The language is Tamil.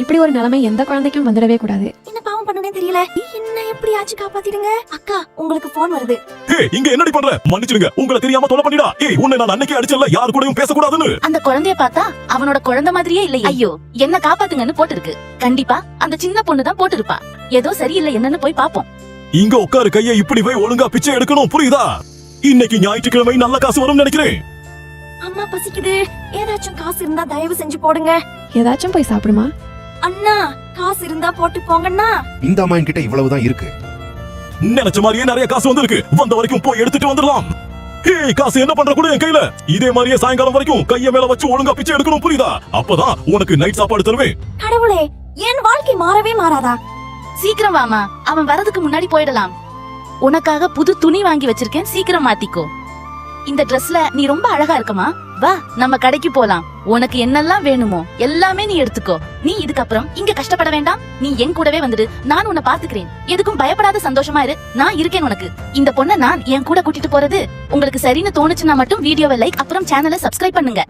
இப்படி ஒரு நிலைமை எந்த குழந்தைக்கும் வந்துடவே கூடாது. என்ன பாவம் பண்ணுனே தெரியல. என்ன எப்படியாச்சு காப்பாத்திடுங்க. அக்கா உங்களுக்கு போன் வருது. ஏய் இங்க என்னடி பண்ற? மன்னிச்சிடுங்க, உங்களை தெரியாம தொலை பண்ணிடா. ஏய் உன்னை நான் அன்னைக்கே அடிச்சல, யார் கூடயும் பேச கூடாதுன்னு. அந்த குழந்தைய பார்த்தா அவனோட குழந்தை மாதிரியே இல்லை. ஐயோ என்ன காப்பாத்துங்கன்னு போட்டுருக்கு. கண்டிப்பா அந்த சின்ன பொண்ணு தான் போட்டுருப்பா. ஏதோ சரியில்லை என்னன்னு போய் பாப்போம். இங்க உட்காரு, கையை இப்படி போய் ஒழுங்கா பிச்சை எடுக்கணும், புரியுதா? இன்னைக்கு ஞாயிற்றுக்கிழமை நல்ல காசு வரும்னு நினைக்கிறேன். அம்மா பசிக்குது. ஏதாச்சும் காசு இருந்தா தயவு செஞ்சு போடுங்க. ஏதாச்சும் போய் சாப்பிடுமா. அண்ணா காசு இருந்தா போட்டு போங்கண்ணா. இந்த அம்மா கிட்ட இவ்வளவுதான் இருக்கு. நினைச்ச மாதிரியே நிறைய காசு வந்திருக்கு. வந்த வரைக்கும் போய் எடுத்துட்டு வந்துடலாம். ஏய் காசு என்ன பண்ற கூட என் கையில. இதே மாதிரியே சாயங்காலம் வரைக்கும் கைய மேல வச்சு ஒழுங்கா பிச்சை எடுக்கணும், புரியுதா? அப்பதான் உனக்கு நைட் சாப்பாடு தருவேன். கடவுளே, என் வாழ்க்கை மாறவே மாறாதா? சீக்கிரம் வாமா, அவன் வரதுக்கு முன்னாடி போயிடலாம். உனக்காக புது துணி வாங்கி வச்சிருக்கேன், சீக்கிரம் மாத்திக்கோ. இந்த ட்ரெஸ்ல நீ ரொம்ப அழகா இருக்கமா. வா நம்ம கடைக்கு போலாம். உனக்கு என்னெல்லாம் வேணுமோ எல்லாமே நீ எடுத்துக்கோ. நீ இதுக்கப்புறம் இங்க கஷ்டப்பட வேண்டாம். நீ என் கூடவே வந்துடு, நான் உன்னை பாத்துக்கிறேன். எதுக்கும் பயப்படாத, சந்தோஷமா இரு, நான் இருக்கேன் உனக்கு. இந்த பொண்ணை நான் என் கூட கூட்டிட்டு போறது உங்களுக்கு சரின்னு தோணுச்சுன்னா மட்டும் வீடியோவை லைக் அப்புறம் சேனலை சப்ஸ்கிரைப் பண்ணுங்க.